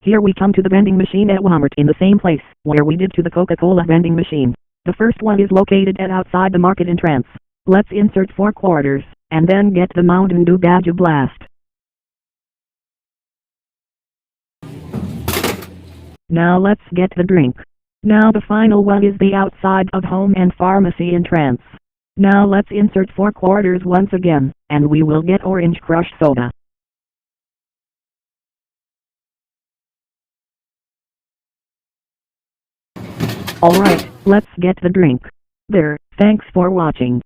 Here we come to the vending machine at Walmart in the same place where we did to the Coca-Cola vending machine. The first one is located at outside the market entrance. Let's insert 4 quarters, and then get the Mountain Dew Gaju Blast. Now let's get the drink. Now the final one is the outside of home and pharmacy entrance. Now let's insert 4 quarters once again, and we will get orange crush soda. Alright, let's get the drink. There, thanks for watching.